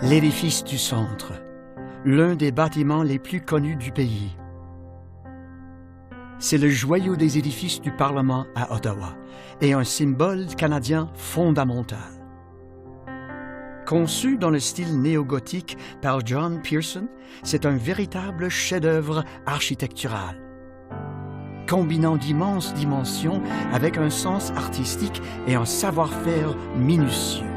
L'édifice du Centre, l'un des bâtiments les plus connus du pays. C'est le joyau des édifices du Parlement à Ottawa et un symbole canadien fondamental. Conçu dans le style néo-gothique par John Pearson, c'est un véritable chef-d'œuvre architectural. Combinant d'immenses dimensions avec un sens artistique et un savoir-faire minutieux.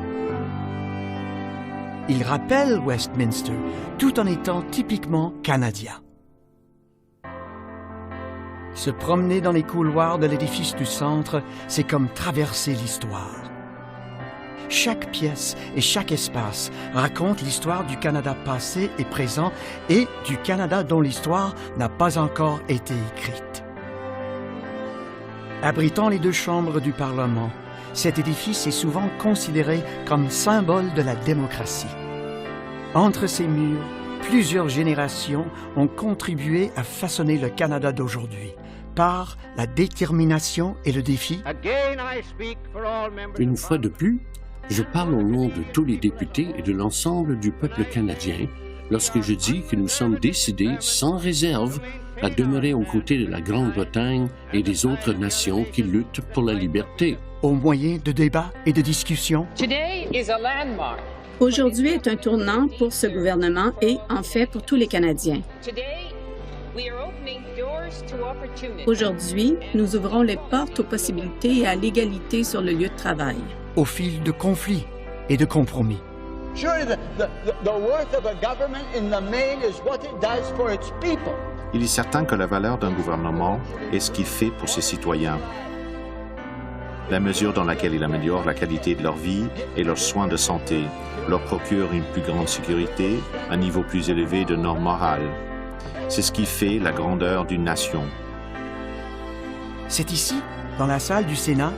Il rappelle Westminster tout en étant typiquement canadien. Se promener dans les couloirs de l'édifice du Centre, c'est comme traverser l'histoire. Chaque pièce et chaque espace raconte l'histoire du Canada passé et présent et du Canada dont l'histoire n'a pas encore été écrite. Abritant les deux chambres du Parlement, cet édifice est souvent considéré comme symbole de la démocratie. Entre ces murs, plusieurs générations ont contribué à façonner le Canada d'aujourd'hui par la détermination et le défi. Une fois de plus, je parle au nom de tous les députés et de l'ensemble du peuple canadien lorsque je dis que nous sommes décidés sans réserve à demeurer aux côtés de la Grande-Bretagne et des autres nations qui luttent pour la liberté. Au moyen de débats et de discussions. Aujourd'hui est un tournant pour ce gouvernement et, en fait, pour tous les Canadiens. Aujourd'hui, nous ouvrons les portes aux possibilités et à l'égalité sur le lieu de travail. Au fil de conflits et de compromis. Il est certain que la valeur d'un gouvernement est ce qu'il fait pour ses citoyens. La mesure dans laquelle il améliore la qualité de leur vie et leurs soins de santé, leur procure une plus grande sécurité, un niveau plus élevé de normes morales. C'est ce qui fait la grandeur d'une nation. C'est ici, dans la salle du Sénat,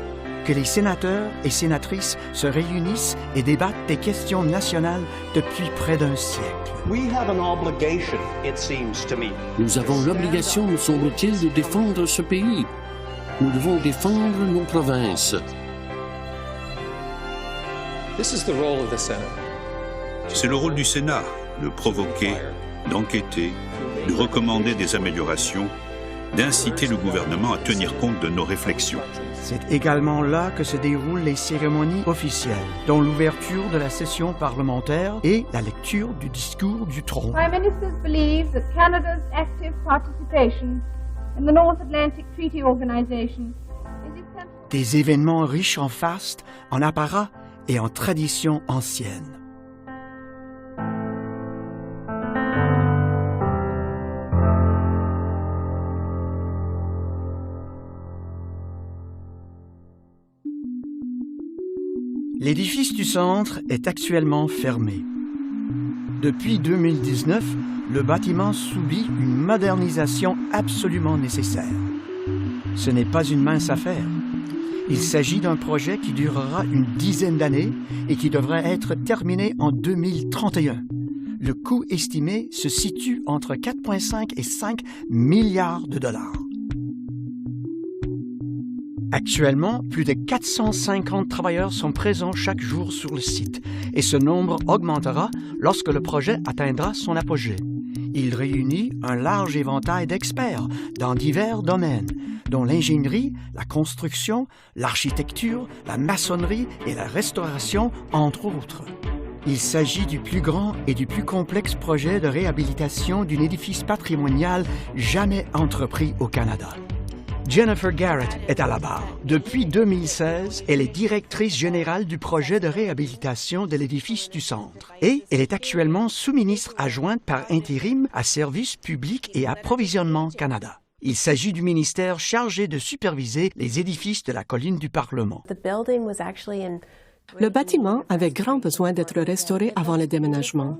que les sénateurs et sénatrices se réunissent et débattent des questions nationales depuis près d'un siècle. Nous avons l'obligation, me semble-t-il, de défendre ce pays. Nous devons défendre nos provinces. C'est le rôle du Sénat de provoquer, d'enquêter, de recommander des améliorations, d'inciter le gouvernement à tenir compte de nos réflexions. C'est également là que se déroulent les cérémonies officielles, dont l'ouverture de la session parlementaire et la lecture du discours du trône. Prime Ministers believe that Canada's active participation in the North Atlantic Treaty Organization is exemplary. Des événements riches en faste, en apparat et en traditions anciennes. L'édifice du Centre est actuellement fermé. Depuis 2019, le bâtiment subit une modernisation absolument nécessaire. Ce n'est pas une mince affaire. Il s'agit d'un projet qui durera une dizaine d'années et qui devrait être terminé en 2031. Le coût estimé se situe entre 4,5 et 5 milliards de dollars. Actuellement, plus de 450 travailleurs sont présents chaque jour sur le site et ce nombre augmentera lorsque le projet atteindra son apogée. Il réunit un large éventail d'experts dans divers domaines, dont l'ingénierie, la construction, l'architecture, la maçonnerie et la restauration, entre autres. Il s'agit du plus grand et du plus complexe projet de réhabilitation d'un édifice patrimonial jamais entrepris au Canada. Jennifer Garrett est à la barre. Depuis 2016, elle est directrice générale du projet de réhabilitation de l'édifice du Centre. Et elle est actuellement sous-ministre adjointe par intérim à Services publics et Approvisionnement Canada. Il s'agit du ministère chargé de superviser les édifices de la colline du Parlement. Le bâtiment avait grand besoin d'être restauré avant le déménagement.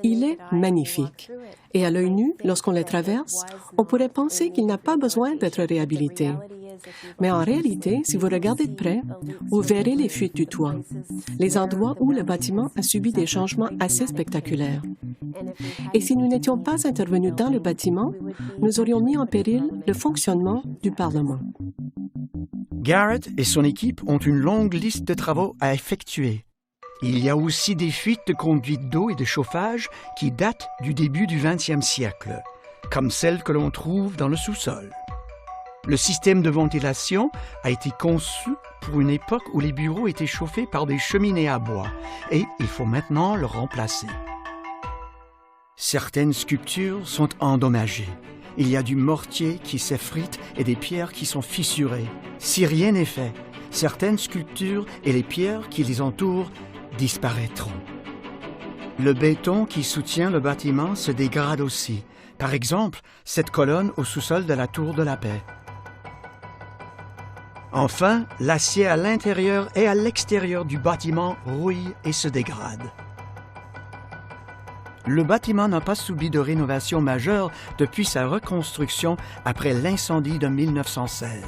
Il est magnifique. Et à l'œil nu, lorsqu'on le traverse, on pourrait penser qu'il n'a pas besoin d'être réhabilité. Mais en réalité, si vous regardez de près, vous verrez les fuites du toit, les endroits où le bâtiment a subi des changements assez spectaculaires. Et si nous n'étions pas intervenus dans le bâtiment, nous aurions mis en péril le fonctionnement du Parlement. Garrett et son équipe ont une longue liste de travaux à effectuer. Il y a aussi des fuites de conduites d'eau et de chauffage qui datent du début du 20e siècle, comme celles que l'on trouve dans le sous-sol. Le système de ventilation a été conçu pour une époque où les bureaux étaient chauffés par des cheminées à bois et il faut maintenant le remplacer. Certaines sculptures sont endommagées. Il y a du mortier qui s'effrite et des pierres qui sont fissurées. Si rien n'est fait, certaines sculptures et les pierres qui les entourent disparaîtront. Le béton qui soutient le bâtiment se dégrade aussi. Par exemple, cette colonne au sous-sol de la Tour de la Paix. Enfin, l'acier à l'intérieur et à l'extérieur du bâtiment rouille et se dégrade. Le bâtiment n'a pas subi de rénovation majeure depuis sa reconstruction après l'incendie de 1916.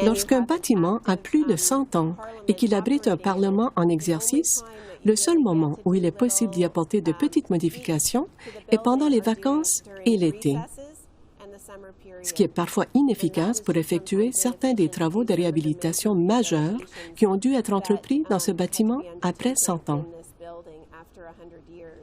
Lorsqu'un bâtiment a plus de 100 ans et qu'il abrite un parlement en exercice, le seul moment où il est possible d'y apporter de petites modifications est pendant les vacances et l'été, ce qui est parfois inefficace pour effectuer certains des travaux de réhabilitation majeurs qui ont dû être entrepris dans ce bâtiment après 100 ans.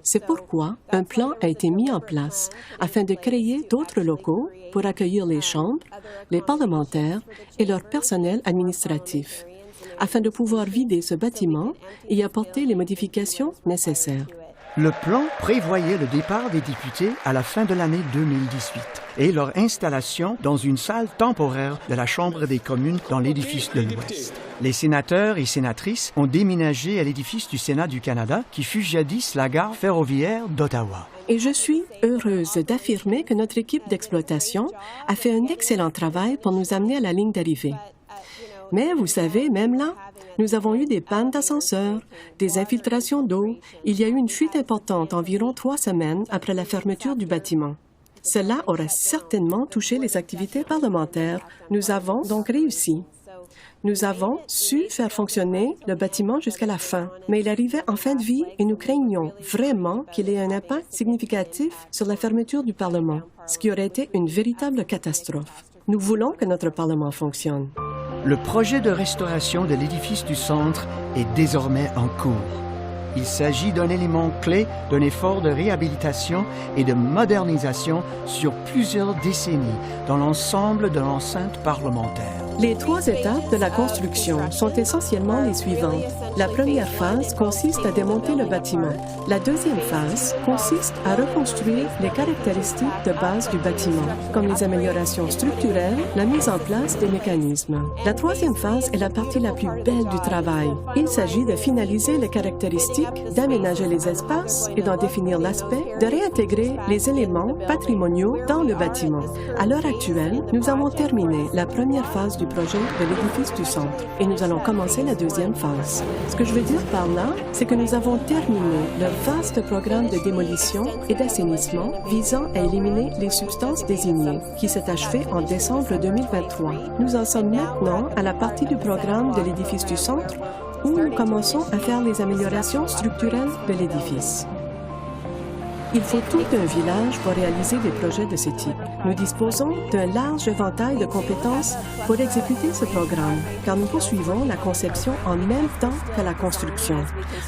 C'est pourquoi un plan a été mis en place afin de créer d'autres locaux pour accueillir les chambres, les parlementaires et leur personnel administratif, afin de pouvoir vider ce bâtiment et y apporter les modifications nécessaires. Le plan prévoyait le départ des députés à la fin de l'année 2018 et leur installation dans une salle temporaire de la Chambre des communes dans l'édifice de l'Ouest. Les sénateurs et sénatrices ont déménagé à l'édifice du Sénat du Canada qui fut jadis la gare ferroviaire d'Ottawa. Et je suis heureuse d'affirmer que notre équipe d'exploitation a fait un excellent travail pour nous amener à la ligne d'arrivée. Mais vous savez, même là, nous avons eu des pannes d'ascenseur, des infiltrations d'eau. Il y a eu une fuite importante environ 3 semaines après la fermeture du bâtiment. Cela aurait certainement touché les activités parlementaires. Nous avons donc réussi. Nous avons su faire fonctionner le bâtiment jusqu'à la fin, mais il arrivait en fin de vie et nous craignions vraiment qu'il ait un impact significatif sur la fermeture du Parlement, ce qui aurait été une véritable catastrophe. Nous voulons que notre Parlement fonctionne. Le projet de restauration de l'édifice du centre est désormais en cours. Il s'agit d'un élément clé d'un effort de réhabilitation et de modernisation sur plusieurs décennies dans l'ensemble de l'enceinte parlementaire. Les 3 étapes de la construction sont essentiellement les suivantes. La première phase consiste à démonter le bâtiment. La deuxième phase consiste à reconstruire les caractéristiques de base du bâtiment, comme les améliorations structurelles, la mise en place des mécanismes. La troisième phase est la partie la plus belle du travail. Il s'agit de finaliser les caractéristiques, d'aménager les espaces et d'en définir l'aspect, de réintégrer les éléments patrimoniaux dans le bâtiment. À l'heure actuelle, nous avons terminé la première phase du projet de l'édifice du centre et nous allons commencer la deuxième phase. Ce que je veux dire par là, c'est que nous avons terminé le vaste programme de démolition et d'assainissement visant à éliminer les substances désignées, qui s'est achevé en décembre 2023. Nous en sommes maintenant à la partie du programme de l'édifice du centre où nous commençons à faire les améliorations structurelles de l'édifice. Il faut tout un village pour réaliser des projets de ce type. Nous disposons d'un large éventail de compétences pour exécuter ce programme, car nous poursuivons la conception en même temps que la construction.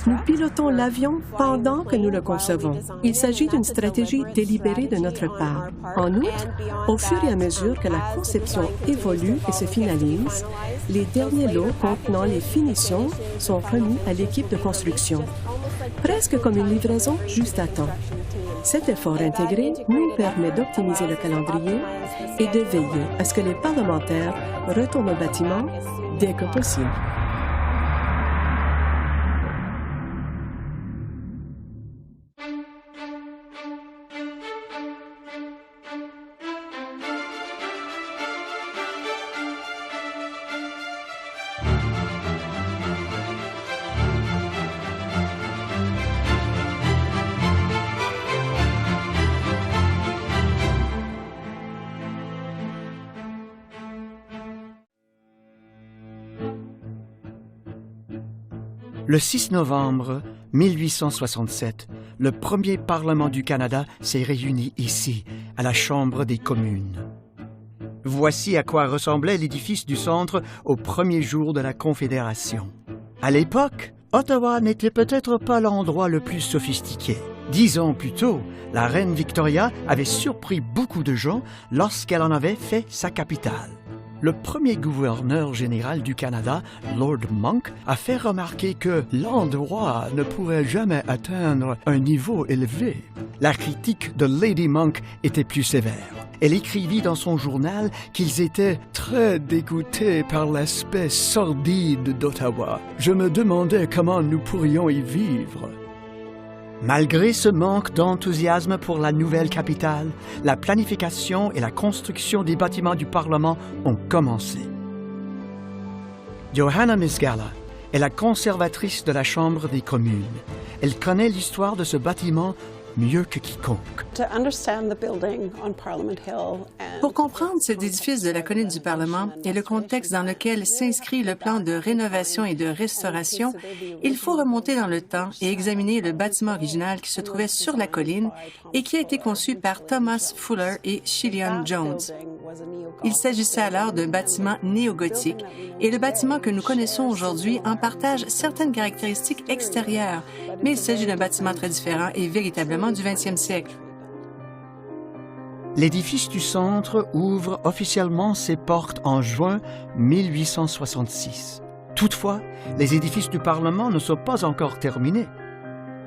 Nous pilotons l'avion pendant que nous le concevons. Il s'agit d'une stratégie délibérée de notre part. En outre, au fur et à mesure que la conception évolue et se finalise, les derniers lots contenant les finitions sont remis à l'équipe de construction, presque comme une livraison juste à temps. Cet effort intégré nous permet d'optimiser le calendrier et de veiller à ce que les parlementaires retournent au bâtiment dès que possible. Le 6 novembre 1867, le premier Parlement du Canada s'est réuni ici, à la Chambre des communes. Voici à quoi ressemblait l'édifice du centre au premier jour de la Confédération. À l'époque, Ottawa n'était peut-être pas l'endroit le plus sophistiqué. 10 ans plus tôt, la reine Victoria avait surpris beaucoup de gens lorsqu'elle en avait fait sa capitale. Le premier gouverneur général du Canada, Lord Monck, a fait remarquer que l'endroit ne pourrait jamais atteindre un niveau élevé. La critique de Lady Monck était plus sévère. Elle écrivit dans son journal qu'ils étaient très dégoûtés par l'aspect sordide d'Ottawa. Je me demandais comment nous pourrions y vivre. Malgré ce manque d'enthousiasme pour la nouvelle capitale, la planification et la construction des bâtiments du Parlement ont commencé. Johanna Misgala est la conservatrice de la Chambre des communes. Elle connaît l'histoire de ce bâtiment mieux que quiconque. Pour comprendre cet édifice de la colline du Parlement et le contexte dans lequel s'inscrit le plan de rénovation et de restauration, il faut remonter dans le temps et examiner le bâtiment original qui se trouvait sur la colline et qui a été conçu par Thomas Fuller et Chilion Jones. Il s'agissait alors d'un bâtiment néo-gothique et le bâtiment que nous connaissons aujourd'hui en partage certaines caractéristiques extérieures, mais il s'agit d'un bâtiment très différent et véritablement du 20e siècle. L'édifice du centre ouvre officiellement ses portes en juin 1866. Toutefois, les édifices du Parlement ne sont pas encore terminés.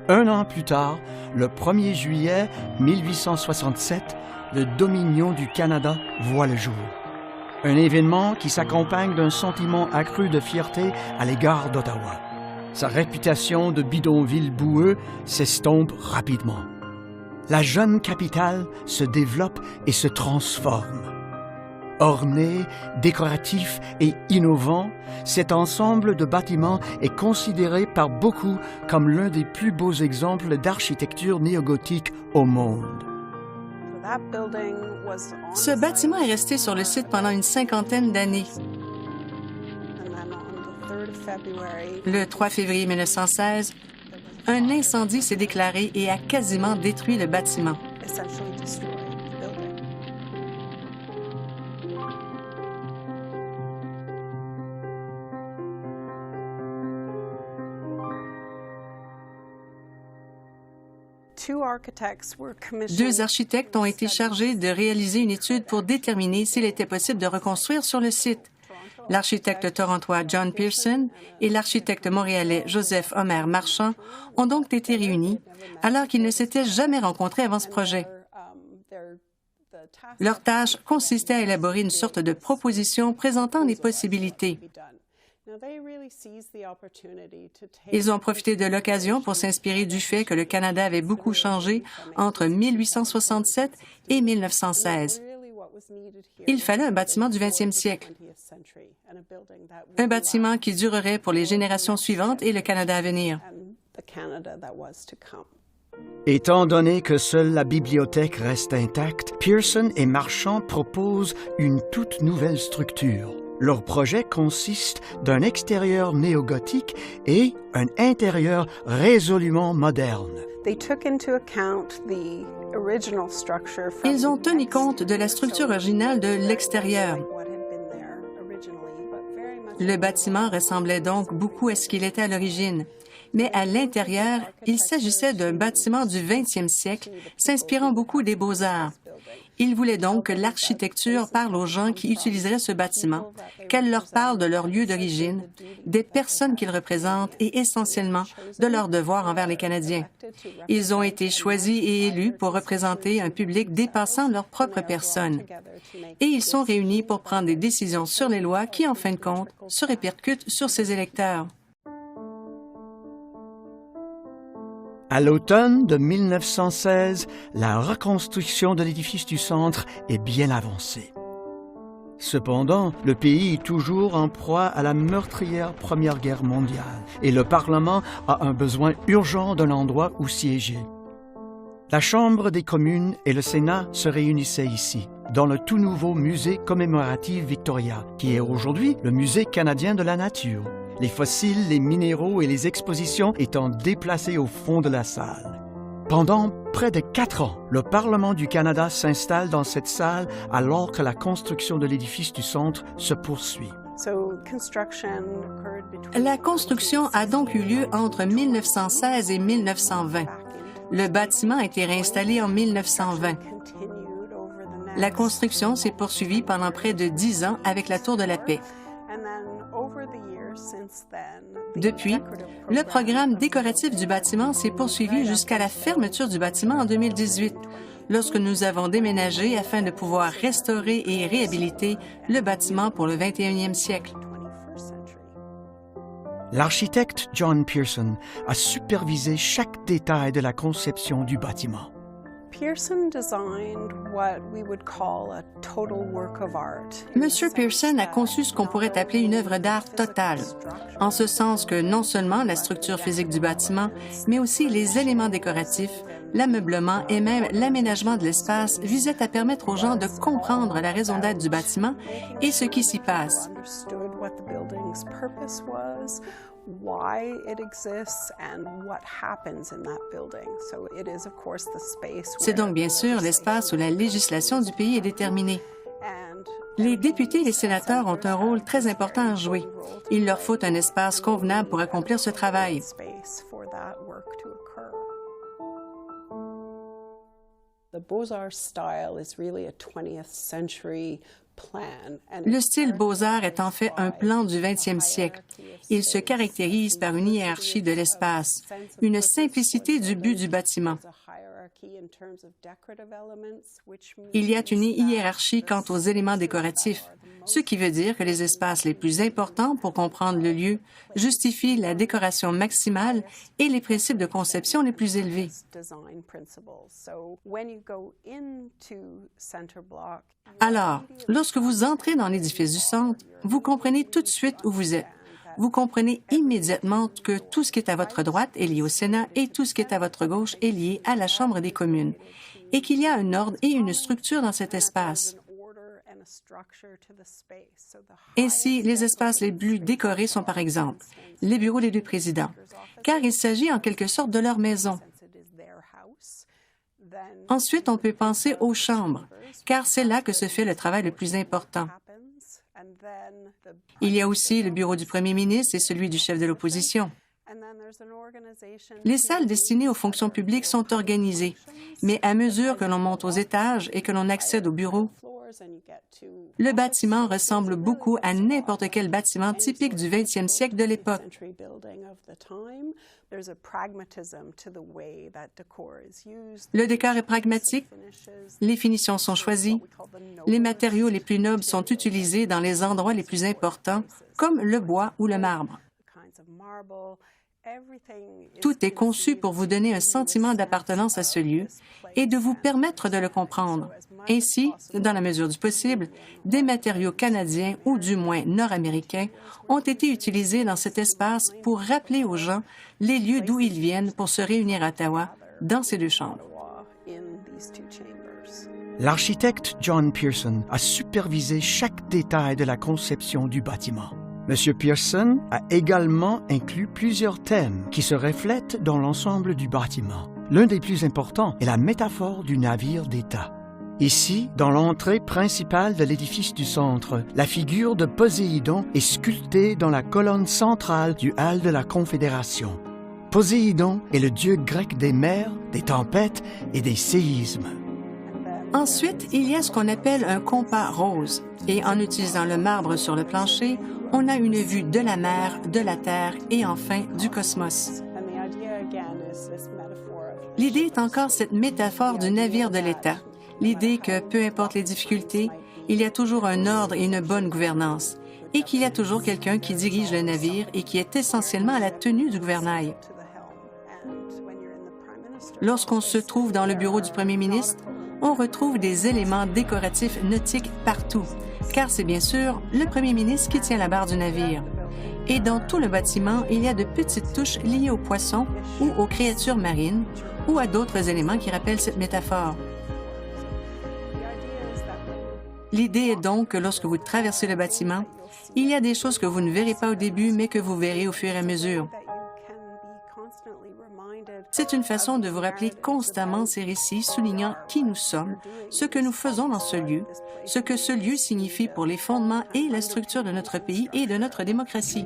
Un an plus tard, le 1er juillet 1867, le Dominion du Canada voit le jour. Un événement qui s'accompagne d'un sentiment accru de fierté à l'égard d'Ottawa. Sa réputation de bidonville boueux s'estompe rapidement. La jeune capitale se développe et se transforme. Orné, décoratif et innovant, cet ensemble de bâtiments est considéré par beaucoup comme l'un des plus beaux exemples d'architecture néogothique au monde. Ce bâtiment est resté sur le site pendant une cinquantaine d'années. Le 3 février 1916, un incendie s'est déclaré et a quasiment détruit le bâtiment. Deux architectes ont été chargés de réaliser une étude pour déterminer s'il était possible de reconstruire sur le site. L'architecte torontois John Pearson et l'architecte montréalais Joseph Homer Marchand ont donc été réunis alors qu'ils ne s'étaient jamais rencontrés avant ce projet. Leur tâche consistait à élaborer une sorte de proposition présentant les possibilités. Ils ont profité de l'occasion pour s'inspirer du fait que le Canada avait beaucoup changé entre 1867 et 1916. Il fallait un bâtiment du 20e siècle. Un bâtiment qui durerait pour les générations suivantes et le Canada à venir. Étant donné que seule la bibliothèque reste intacte, Pearson et Marchand proposent une toute nouvelle structure. Leur projet consiste d'un extérieur néogothique et un intérieur résolument moderne. Ils ont tenu compte de la structure originale de l'extérieur. Le bâtiment ressemblait donc beaucoup à ce qu'il était à l'origine. Mais à l'intérieur, il s'agissait d'un bâtiment du 20e siècle, s'inspirant beaucoup des beaux-arts. Ils voulaient donc que l'architecture parle aux gens qui utiliseraient ce bâtiment, qu'elle leur parle de leur lieu d'origine, des personnes qu'ils représentent et essentiellement de leurs devoirs envers les Canadiens. Ils ont été choisis et élus pour représenter un public dépassant leur propre personne. Et ils sont réunis pour prendre des décisions sur les lois qui, en fin de compte, se répercutent sur ces électeurs. À l'automne de 1916, la reconstruction de l'édifice du centre est bien avancée. Cependant, le pays est toujours en proie à la meurtrière Première Guerre mondiale et le Parlement a un besoin urgent d'un endroit où siéger. La Chambre des communes et le Sénat se réunissaient ici, dans le tout nouveau musée commémoratif Victoria, qui est aujourd'hui le Musée canadien de la nature. Les fossiles, les minéraux et les expositions étant déplacés au fond de la salle. Pendant près de 4 ans, le Parlement du Canada s'installe dans cette salle alors que la construction de l'édifice du centre se poursuit. La construction a donc eu lieu entre 1916 et 1920. Le bâtiment a été réinstallé en 1920. La construction s'est poursuivie pendant près de 10 ans avec la Tour de la Paix. Depuis, le programme décoratif du bâtiment s'est poursuivi jusqu'à la fermeture du bâtiment en 2018, lorsque nous avons déménagé afin de pouvoir restaurer et réhabiliter le bâtiment pour le 21e siècle. L'architecte John Pearson a supervisé chaque détail de la conception du bâtiment. Monsieur Pearson a conçu ce qu'on pourrait appeler une œuvre d'art totale, en ce sens que non seulement la structure physique du bâtiment, mais aussi les éléments décoratifs, l'ameublement et même l'aménagement de l'espace visaient à permettre aux gens de comprendre la raison d'être du bâtiment et ce qui s'y passe. C'est donc bien sûr l'espace où la législation du pays est déterminée. Les députés et les sénateurs ont un rôle très important à jouer. Il leur faut un espace convenable pour accomplir ce travail. Le style Beaux-Arts est en fait un plan du 20e siècle. Il se caractérise par une hiérarchie de l'espace, une simplicité du but du bâtiment. Il y a une hiérarchie quant aux éléments décoratifs, ce qui veut dire que les espaces les plus importants pour comprendre le lieu justifient la décoration maximale et les principes de conception les plus élevés. Alors, lorsque vous entrez dans l'édifice du centre, vous comprenez tout de suite où vous êtes. Vous comprenez immédiatement que tout ce qui est à votre droite est lié au Sénat et tout ce qui est à votre gauche est lié à la Chambre des communes, et qu'il y a un ordre et une structure dans cet espace. Ainsi, les espaces les plus décorés sont par exemple les bureaux des deux présidents, car il s'agit en quelque sorte de leur maison. Ensuite, on peut penser aux chambres, car c'est là que se fait le travail le plus important. Il y a aussi le bureau du premier ministre et celui du chef de l'opposition. Les salles destinées aux fonctions publiques sont organisées, mais à mesure que l'on monte aux étages et que l'on accède au bureau, le bâtiment ressemble beaucoup à n'importe quel bâtiment typique du 20e siècle de l'époque. Le décor est pragmatique, les finitions sont choisies, les matériaux les plus nobles sont utilisés dans les endroits les plus importants, comme le bois ou le marbre. Tout est conçu pour vous donner un sentiment d'appartenance à ce lieu et de vous permettre de le comprendre. Ainsi, dans la mesure du possible, des matériaux canadiens ou du moins nord-américains ont été utilisés dans cet espace pour rappeler aux gens les lieux d'où ils viennent pour se réunir à Ottawa, dans ces deux chambres. L'architecte John Pearson a supervisé chaque détail de la conception du bâtiment. M. Pearson a également inclus plusieurs thèmes qui se reflètent dans l'ensemble du bâtiment. L'un des plus importants est la métaphore du navire d'État. Ici, dans l'entrée principale de l'édifice du centre, la figure de Poséidon est sculptée dans la colonne centrale du hall de la Confédération. Poséidon est le dieu grec des mers, des tempêtes et des séismes. Ensuite, il y a ce qu'on appelle un compas rose, et en utilisant le marbre sur le plancher, on a une vue de la mer, de la terre et enfin du cosmos. L'idée est encore cette métaphore du navire de l'État, l'idée que peu importe les difficultés, il y a toujours un ordre et une bonne gouvernance, et qu'il y a toujours quelqu'un qui dirige le navire et qui est essentiellement à la tenue du gouvernail. Lorsqu'on se trouve dans le bureau du premier ministre, on retrouve des éléments décoratifs nautiques partout, car c'est bien sûr le premier ministre qui tient la barre du navire. Et dans tout le bâtiment, il y a de petites touches liées aux poissons ou aux créatures marines ou à d'autres éléments qui rappellent cette métaphore. L'idée est donc que lorsque vous traversez le bâtiment, il y a des choses que vous ne verrez pas au début, mais que vous verrez au fur et à mesure. C'est une façon de vous rappeler constamment ces récits soulignant qui nous sommes, ce que nous faisons dans ce lieu, ce que ce lieu signifie pour les fondements et la structure de notre pays et de notre démocratie.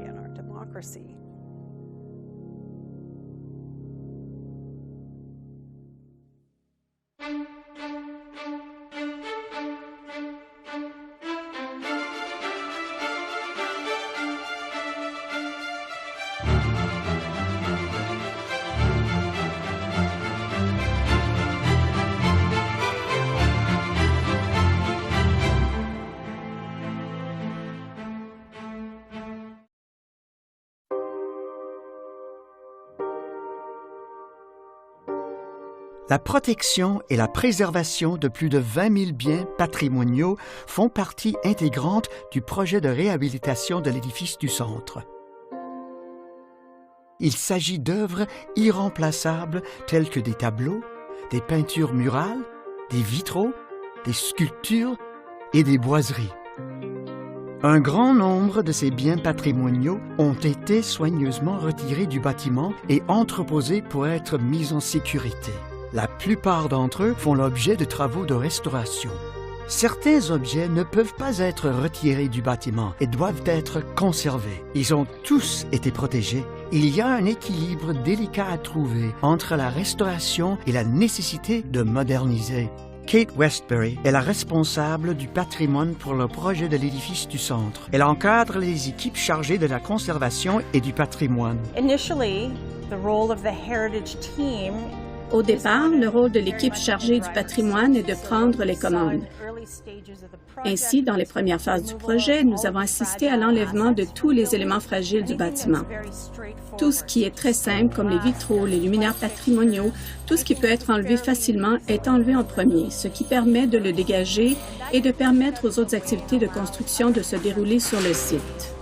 La protection et la préservation de plus de 20 000 biens patrimoniaux font partie intégrante du projet de réhabilitation de l'édifice du Centre. Il s'agit d'œuvres irremplaçables telles que des tableaux, des peintures murales, des vitraux, des sculptures et des boiseries. Un grand nombre de ces biens patrimoniaux ont été soigneusement retirés du bâtiment et entreposés pour être mis en sécurité. La plupart d'entre eux font l'objet de travaux de restauration. Certains objets ne peuvent pas être retirés du bâtiment et doivent être conservés. Ils ont tous été protégés. Il y a un équilibre délicat à trouver entre la restauration et la nécessité de moderniser. Kate Westbury est la responsable du patrimoine pour le projet de l'édifice du Centre. Elle encadre les équipes chargées de la conservation et du patrimoine. Au départ, le rôle de l'équipe chargée du patrimoine est de prendre les commandes. Ainsi, dans les premières phases du projet, nous avons assisté à l'enlèvement de tous les éléments fragiles du bâtiment. Tout ce qui est très simple, comme les vitraux, les luminaires patrimoniaux, tout ce qui peut être enlevé facilement est enlevé en premier, ce qui permet de le dégager et de permettre aux autres activités de construction de se dérouler sur le site.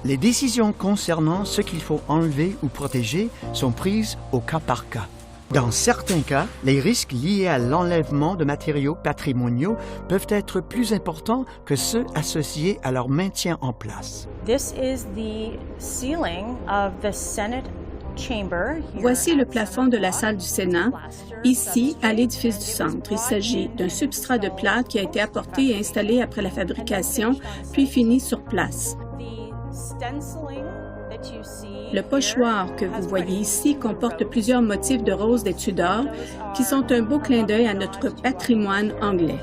Les décisions concernant ce qu'il faut enlever ou protéger sont prises au cas par cas. Dans certains cas, les risques liés à l'enlèvement de matériaux patrimoniaux peuvent être plus importants que ceux associés à leur maintien en place. Voici le plafond de la salle du Sénat, ici, à l'édifice du Centre. Il s'agit d'un substrat de plâtre qui a été apporté et installé après la fabrication, puis fini sur place. Le pochoir que vous voyez ici comporte plusieurs motifs de roses des Tudors qui sont un beau clin d'œil à notre patrimoine anglais.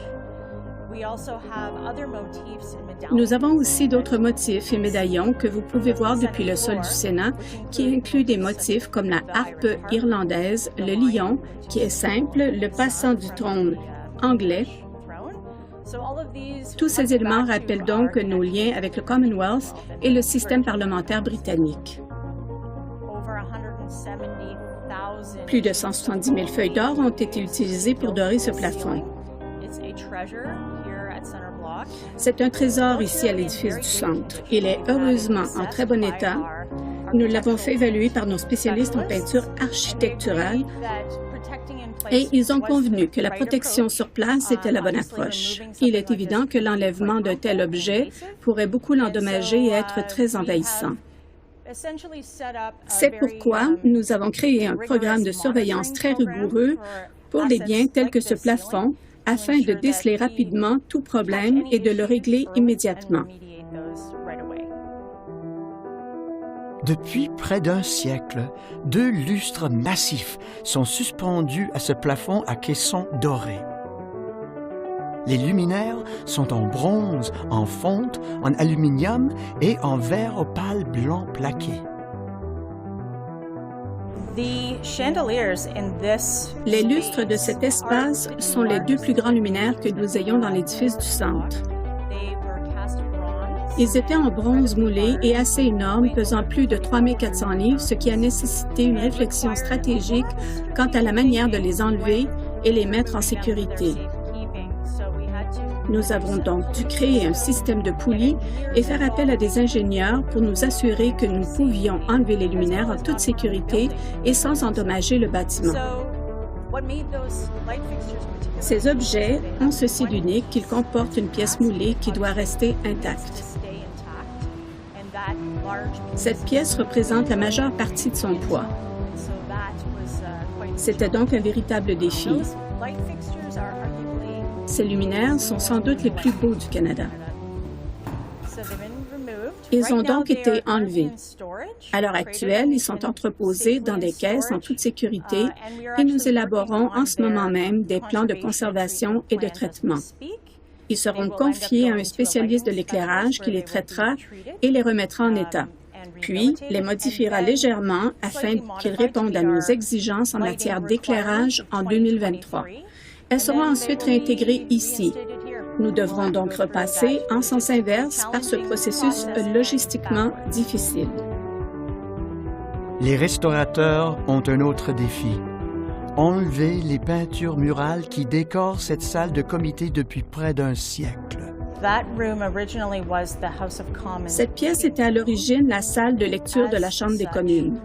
Nous avons aussi d'autres motifs et médaillons que vous pouvez voir depuis le sol du Sénat qui incluent des motifs comme la harpe irlandaise, le lion, qui est simple, le passant du trône anglais. Tous ces éléments rappellent donc nos liens avec le Commonwealth et le système parlementaire britannique. Plus de 170 000 feuilles d'or ont été utilisées pour dorer ce plafond. C'est un trésor ici à l'édifice du Centre. Il est heureusement en très bon état. Nous l'avons fait évaluer par nos spécialistes en peinture architecturale et ils ont convenu que la protection sur place était la bonne approche. Il est évident que l'enlèvement d'un tel objet pourrait beaucoup l'endommager et être très envahissant. C'est pourquoi nous avons créé un programme de surveillance très rigoureux pour les biens tels que ce plafond afin de déceler rapidement tout problème et de le régler immédiatement. Depuis près d'un siècle, 2 lustres massifs sont suspendus à ce plafond à caissons dorés. Les luminaires sont en bronze, en fonte, en aluminium et en verre opale blanc plaqué. Les lustres de cet espace sont les 2 plus grands luminaires que nous ayons dans l'édifice du Centre. Ils étaient en bronze moulé et assez énormes, pesant plus de 3 400 livres, ce qui a nécessité une réflexion stratégique quant à la manière de les enlever et les mettre en sécurité. Nous avons donc dû créer un système de poulies et faire appel à des ingénieurs pour nous assurer que nous pouvions enlever les luminaires en toute sécurité et sans endommager le bâtiment. Ces objets ont ceci d'unique qu'ils comportent une pièce moulée qui doit rester intacte. Cette pièce représente la majeure partie de son poids. C'était donc un véritable défi. Ces luminaires sont sans doute les plus beaux du Canada. Ils ont donc été enlevés. À l'heure actuelle, ils sont entreposés dans des caisses en toute sécurité et nous élaborons en ce moment même des plans de conservation et de traitement. Ils seront confiés à un spécialiste de l'éclairage qui les traitera et les remettra en état, puis les modifiera légèrement afin qu'ils répondent à nos exigences en matière d'éclairage en 2023. Elles seront ensuite réintégrées ici. Nous devrons donc repasser en sens inverse par ce processus logistiquement difficile. Les restaurateurs ont un autre défi. Enlever les peintures murales qui décorent cette salle de comité depuis près d'un siècle. Cette pièce était à l'origine la salle de lecture de la Chambre des communes.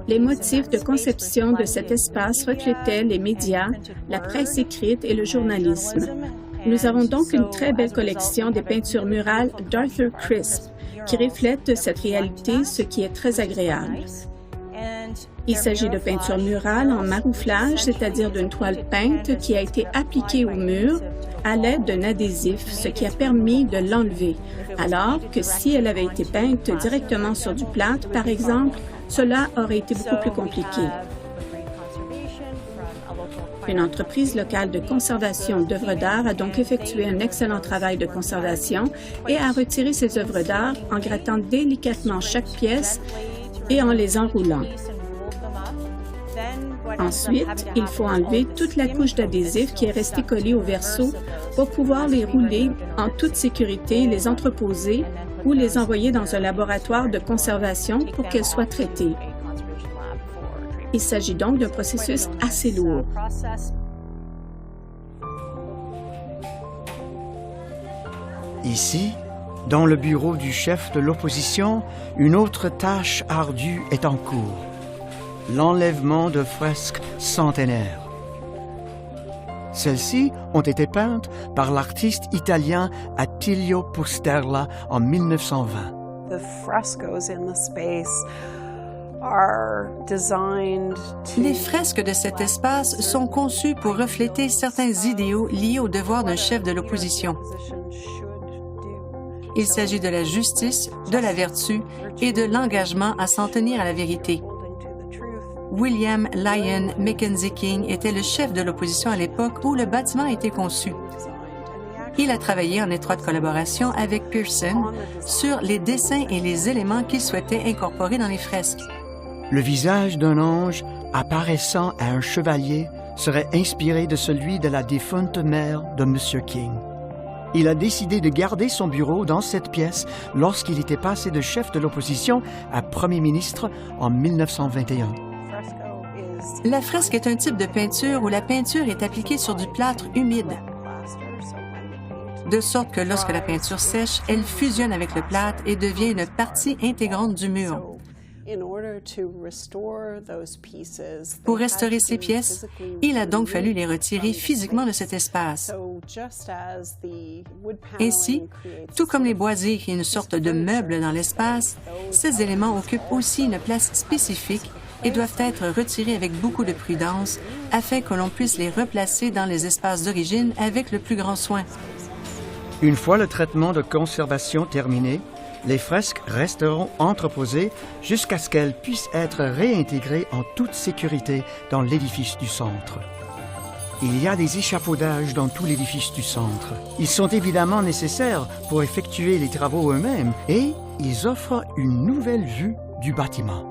Les motifs de conception de cet espace reflétaient les médias, la presse écrite et le journalisme. Nous avons donc une très belle collection des peintures murales d'Arthur Crisp qui reflètent cette réalité, ce qui est très agréable. Il s'agit de peintures murales en marouflage, c'est-à-dire d'une toile peinte qui a été appliquée au mur à l'aide d'un adhésif, ce qui a permis de l'enlever, alors que si elle avait été peinte directement sur du plâtre, par exemple, cela aurait été beaucoup plus compliqué. Une entreprise locale de conservation d'œuvres d'art a donc effectué un excellent travail de conservation et a retiré ces œuvres d'art en grattant délicatement chaque pièce et en les enroulant. Ensuite, il faut enlever toute la couche d'adhésif qui est restée collée au verso pour pouvoir les rouler en toute sécurité, les entreposer ou les envoyer dans un laboratoire de conservation pour qu'elles soient traitées. Il s'agit donc d'un processus assez lourd. Ici, dans le bureau du chef de l'opposition, une autre tâche ardue est en cours. L'enlèvement de fresques centenaires. Celles-ci ont été peintes par l'artiste italien Attilio Pusterla en 1920. Les fresques de cet espace sont conçues pour refléter certains idéaux liés au devoir d'un chef de l'opposition. Il s'agit de la justice, de la vertu et de l'engagement à s'en tenir à la vérité. William Lyon Mackenzie King était le chef de l'opposition à l'époque où le bâtiment a été conçu. Il a travaillé en étroite collaboration avec Pearson sur les dessins et les éléments qu'il souhaitait incorporer dans les fresques. Le visage d'un ange apparaissant à un chevalier serait inspiré de celui de la défunte mère de M. King. Il a décidé de garder son bureau dans cette pièce lorsqu'il était passé de chef de l'opposition à premier ministre en 1921. La fresque est un type de peinture où la peinture est appliquée sur du plâtre humide, de sorte que lorsque la peinture sèche, elle fusionne avec le plâtre et devient une partie intégrante du mur. Pour restaurer ces pièces, il a donc fallu les retirer physiquement de cet espace. Ainsi, tout comme les boisés et une sorte de meuble dans l'espace, ces éléments occupent aussi une place spécifique et doivent être retirés avec beaucoup de prudence afin que l'on puisse les replacer dans les espaces d'origine avec le plus grand soin. Une fois le traitement de conservation terminé, les fresques resteront entreposées jusqu'à ce qu'elles puissent être réintégrées en toute sécurité dans l'édifice du centre. Il y a des échafaudages dans tout l'édifice du centre. Ils sont évidemment nécessaires pour effectuer les travaux eux-mêmes et ils offrent une nouvelle vue du bâtiment.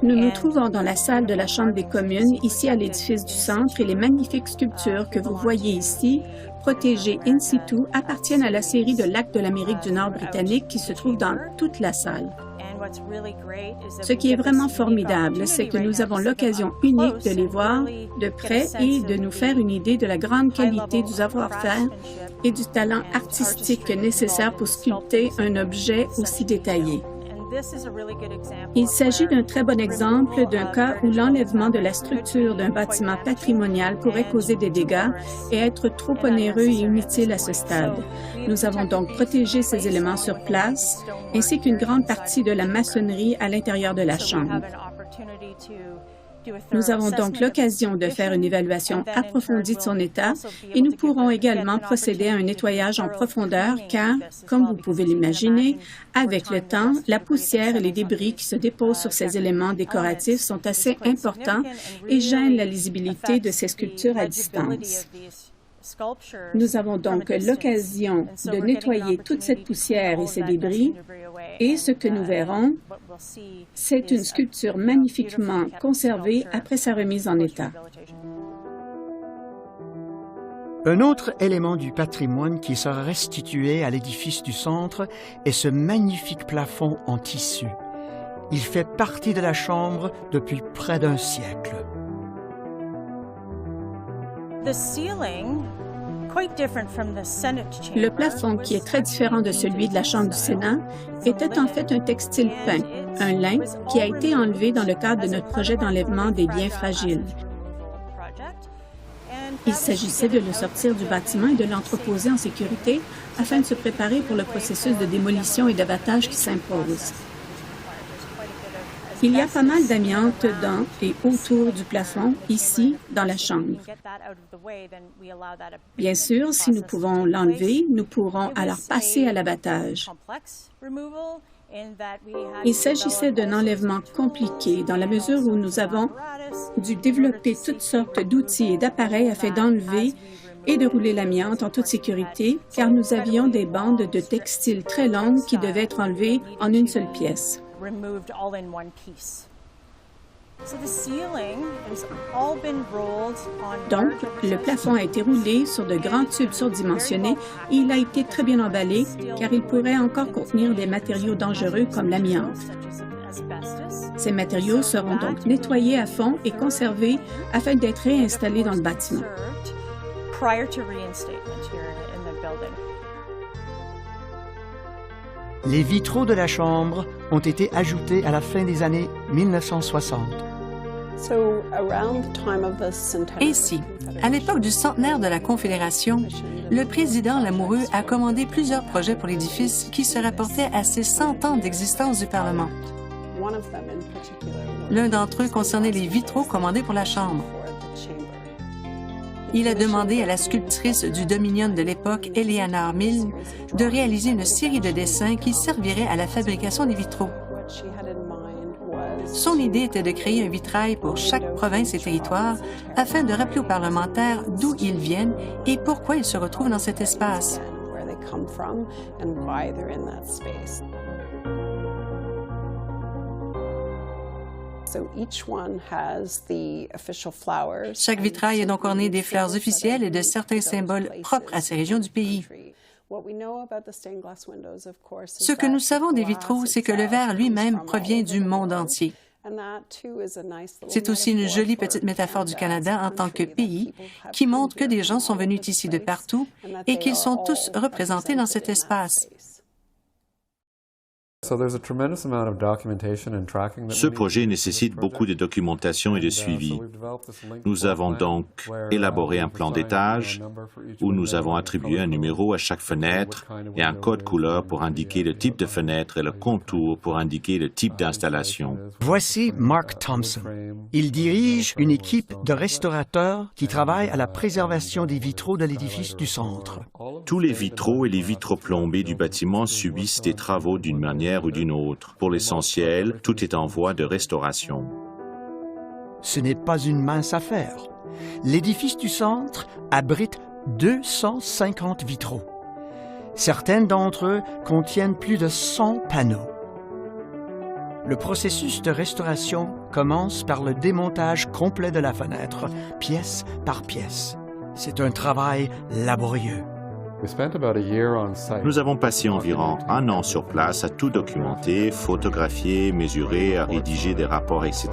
Nous nous trouvons dans la salle de la Chambre des communes, ici à l'édifice du centre, et les magnifiques sculptures que vous voyez ici, protégées in situ, appartiennent à la série de lacs de l'Amérique du Nord britannique qui se trouve dans toute la salle. Ce qui est vraiment formidable, c'est que nous avons l'occasion unique de les voir de près et de nous faire une idée de la grande qualité du savoir-faire et du talent artistique nécessaire pour sculpter un objet aussi détaillé. Il s'agit d'un très bon exemple d'un cas où l'enlèvement de la structure d'un bâtiment patrimonial pourrait causer des dégâts et être trop onéreux et inutile à ce stade. Nous avons donc protégé ces éléments sur place, ainsi qu'une grande partie de la maçonnerie à l'intérieur de la chambre. Nous avons donc l'occasion de faire une évaluation approfondie de son état et nous pourrons également procéder à un nettoyage en profondeur car, comme vous pouvez l'imaginer, avec le temps, la poussière et les débris qui se déposent sur ces éléments décoratifs sont assez importants et gênent la lisibilité de ces sculptures à distance. Nous avons donc l'occasion de nettoyer toute cette poussière et ces débris, et ce que nous verrons, c'est une sculpture magnifiquement conservée après sa remise en état. Un autre élément du patrimoine qui sera restitué à l'édifice du centre est ce magnifique plafond en tissu. Il fait partie de la chambre depuis près d'un siècle. Le plafond, qui est très différent de celui de la Chambre du Sénat, était en fait un textile peint, un lin qui a été enlevé dans le cadre de notre projet d'enlèvement des biens fragiles. Il s'agissait de le sortir du bâtiment et de l'entreposer en sécurité afin de se préparer pour le processus de démolition et d'abattage qui s'impose. Il y a pas mal d'amiante dans et autour du plafond, ici, dans la chambre. Bien sûr, si nous pouvons l'enlever, nous pourrons alors passer à l'abattage. Il s'agissait d'un enlèvement compliqué dans la mesure où nous avons dû développer toutes sortes d'outils et d'appareils afin d'enlever et de rouler l'amiante en toute sécurité, car nous avions des bandes de textiles très longues qui devaient être enlevées en une seule pièce. Donc, le plafond a été roulé sur de grands tubes surdimensionnés et il a été très bien emballé car il pourrait encore contenir des matériaux dangereux comme l'amiante. Ces matériaux seront donc nettoyés à fond et conservés afin d'être réinstallés dans le bâtiment. Les vitraux de la chambre ont été ajoutés à la fin des années 1960. Ainsi, à l'époque du centenaire de la Confédération, le président Lamoureux a commandé plusieurs projets pour l'édifice qui se rapportaient à ces 100 ans d'existence du Parlement. L'un d'entre eux concernait les vitraux commandés pour la Chambre. Il a demandé à la sculptrice du Dominion de l'époque, Eleanor Milne, de réaliser une série de dessins qui serviraient à la fabrication des vitraux. Son idée était de créer un vitrail pour chaque province et territoire afin de rappeler aux parlementaires d'où ils viennent et pourquoi ils se retrouvent dans cet espace. Chaque vitrail est donc orné des fleurs officielles et de certains symboles propres à ces régions du pays. Ce que nous savons des vitraux, c'est que le verre lui-même provient du monde entier. C'est aussi une jolie petite métaphore du Canada en tant que pays qui montre que des gens sont venus ici de partout et qu'ils sont tous représentés dans cet espace. Ce projet nécessite beaucoup de documentation et de suivi. Nous avons donc élaboré un plan d'étage où nous avons attribué un numéro à chaque fenêtre et un code couleur pour indiquer le type de fenêtre et le contour pour indiquer le type d'installation. Voici Mark Thompson. Il dirige une équipe de restaurateurs qui travaille à la préservation des vitraux de l'édifice du centre. Tous les vitraux et les vitraux plombés du bâtiment subissent des travaux d'une manière ou d'une autre. Pour l'essentiel, tout est en voie de restauration. Ce n'est pas une mince affaire. L'édifice du centre abrite 250 vitraux. Certains d'entre eux contiennent plus de 100 panneaux. Le processus de restauration commence par le démontage complet de la fenêtre, pièce par pièce. C'est un travail laborieux. Nous avons passé environ 1 an sur place à tout documenter, photographier, mesurer, à rédiger des rapports, etc.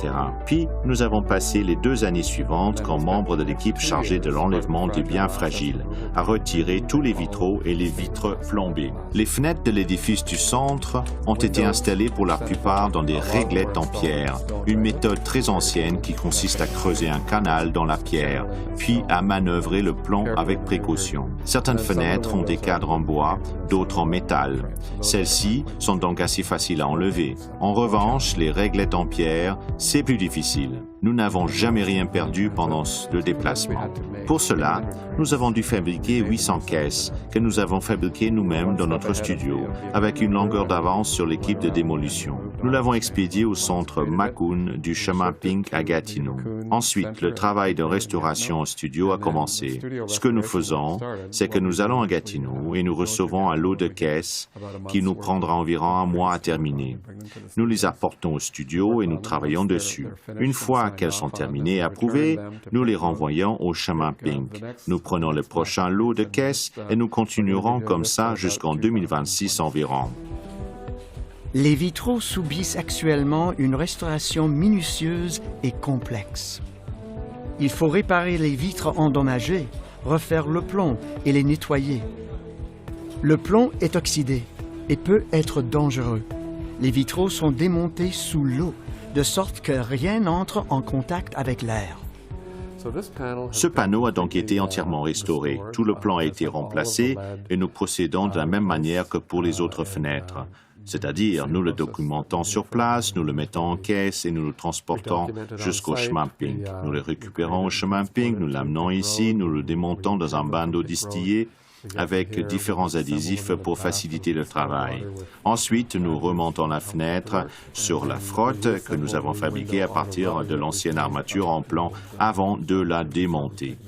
Puis, nous avons passé les 2 années suivantes comme membres de l'équipe chargée de l'enlèvement des biens fragiles, à retirer tous les vitraux et les vitres plombées. Les fenêtres de l'édifice du centre ont été installées pour la plupart dans des réglettes en pierre, une méthode très ancienne qui consiste à creuser un canal dans la pierre, puis à manœuvrer le plomb avec précaution. Certaines fenêtres ont des cadres en bois, d'autres en métal. Celles-ci sont donc assez faciles à enlever. En revanche, les réglettes en pierre, c'est plus difficile. Nous n'avons jamais rien perdu pendant le déplacement. Pour cela, nous avons dû fabriquer 800 caisses que nous avons fabriquées nous-mêmes dans notre studio, avec une longueur d'avance sur l'équipe de démolition. Nous l'avons expédié au centre Macun du chemin Pink à Gatineau. Ensuite, le travail de restauration au studio a commencé. Ce que nous faisons, c'est que nous allons à Gatineau et nous recevons un lot de caisses qui nous prendra environ 1 mois à terminer. Nous les apportons au studio et nous travaillons dessus. Une fois qu'elles sont terminées et approuvées, nous les renvoyons au chemin Pink. Nous prenons le prochain lot de caisses et nous continuerons comme ça jusqu'en 2026 environ. Les vitraux subissent actuellement une restauration minutieuse et complexe. Il faut réparer les vitres endommagées, refaire le plomb et les nettoyer. Le plomb est oxydé et peut être dangereux. Les vitraux sont démontés sous l'eau, de sorte que rien n'entre en contact avec l'air. Ce panneau a donc été entièrement restauré. Tout le plan a été remplacé et nous procédons de la même manière que pour les autres fenêtres. C'est-à-dire, nous le documentons sur place, nous le mettons en caisse et nous le transportons jusqu'au chemin Pink. Nous le récupérons au chemin Pink, nous l'amenons ici, nous le démontons dans un bain d'eau distillée avec différents adhésifs pour faciliter le travail. Ensuite, nous remontons la fenêtre sur la frotte que nous avons fabriquée à partir de l'ancienne armature en plomb avant de la démonter.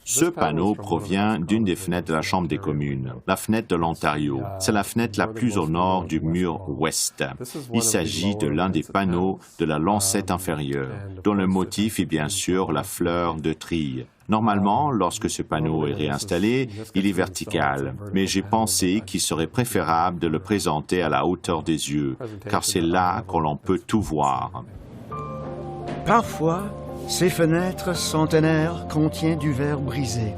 Ce panneau provient d'une des fenêtres de la Chambre des communes, la fenêtre de l'Ontario. C'est la fenêtre la plus au nord du mur ouest. Il s'agit de l'un des panneaux de la lancette inférieure, dont le motif est bien sûr la fleur de trille. Normalement, lorsque ce panneau est réinstallé, il est vertical, mais j'ai pensé qu'il serait préférable de le présenter à la hauteur des yeux, car c'est là que l'on peut tout voir. Parfois, ces fenêtres centenaires contiennent du verre brisé.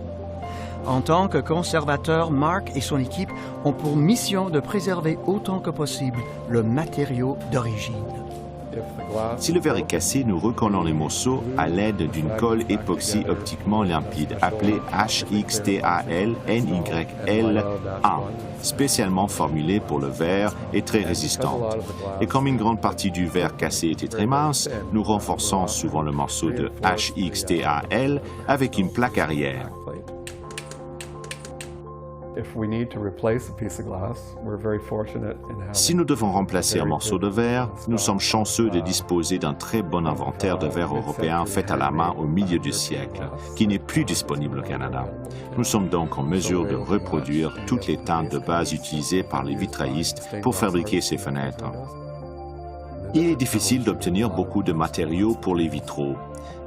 En tant que conservateur, Mark et son équipe ont pour mission de préserver autant que possible le matériau d'origine. Si le verre est cassé, nous recollons les morceaux à l'aide d'une colle époxy optiquement limpide appelée HXTAL-NYL1, spécialement formulée pour le verre et très résistante. Et comme une grande partie du verre cassé était très mince, nous renforçons souvent le morceau de HXTAL avec une plaque arrière. Si nous devons remplacer un morceau de verre, nous sommes chanceux de disposer d'un très bon inventaire de verre européen fait à la main au milieu du siècle, qui n'est plus disponible au Canada. Nous sommes donc en mesure de reproduire toutes les teintes de base utilisées par les vitraillistes pour fabriquer ces fenêtres. Il est difficile d'obtenir beaucoup de matériaux pour les vitraux,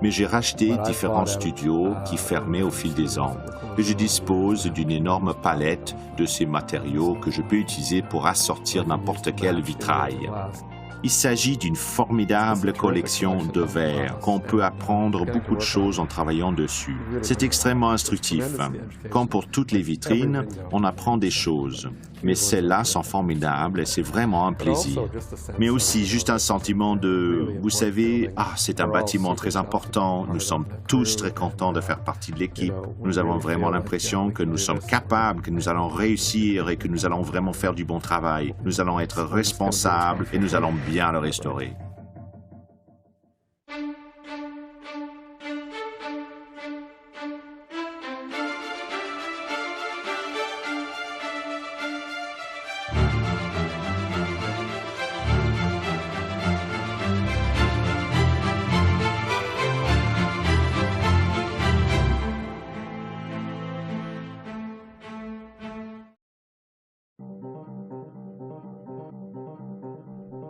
mais j'ai racheté différents studios qui fermaient au fil des ans et je dispose d'une énorme palette de ces matériaux que je peux utiliser pour assortir n'importe quel vitrail. Il s'agit d'une formidable collection de verres qu'on peut apprendre beaucoup de choses en travaillant dessus. C'est extrêmement instructif. Comme pour toutes les vitrines, on apprend des choses. Mais celles-là sont formidables et c'est vraiment un plaisir. Mais aussi juste un sentiment de, vous savez, c'est un bâtiment très important. Nous sommes tous très contents de faire partie de l'équipe. Nous avons vraiment l'impression que nous sommes capables, que nous allons réussir et que nous allons vraiment faire du bon travail. Nous allons être responsables et nous allons bien le restaurer.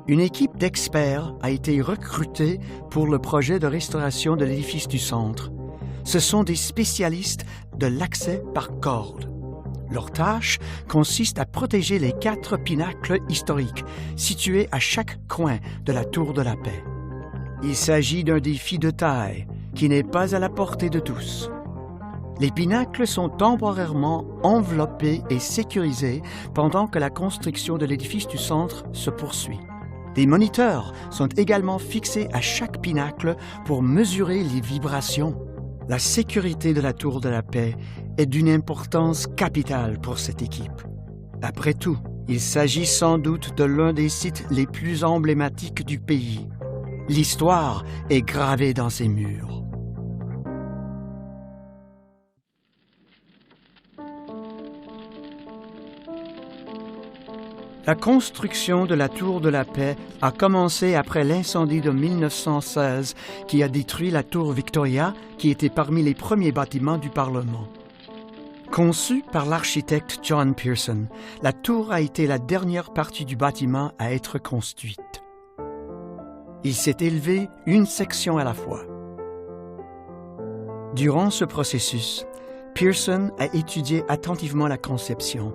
Une équipe d'experts a été recrutée pour le projet de restauration de l'édifice du centre. Ce sont des spécialistes de l'accès par corde. Leur tâche consiste à protéger les 4 pinacles historiques situés à chaque coin de la Tour de la Paix. Il s'agit d'un défi de taille qui n'est pas à la portée de tous. Les pinacles sont temporairement enveloppés et sécurisés pendant que la construction de l'édifice du centre se poursuit. Des moniteurs sont également fixés à chaque pinacle pour mesurer les vibrations. La sécurité de la Tour de la Paix est d'une importance capitale pour cette équipe. Après tout, il s'agit sans doute de l'un des sites les plus emblématiques du pays. L'histoire est gravée dans ces murs. La construction de la Tour de la Paix a commencé après l'incendie de 1916 qui a détruit la Tour Victoria, qui était parmi les premiers bâtiments du Parlement. Conçue par l'architecte John Pearson, la tour a été la dernière partie du bâtiment à être construite. Il s'est élevé une section à la fois. Durant ce processus, Pearson a étudié attentivement la conception.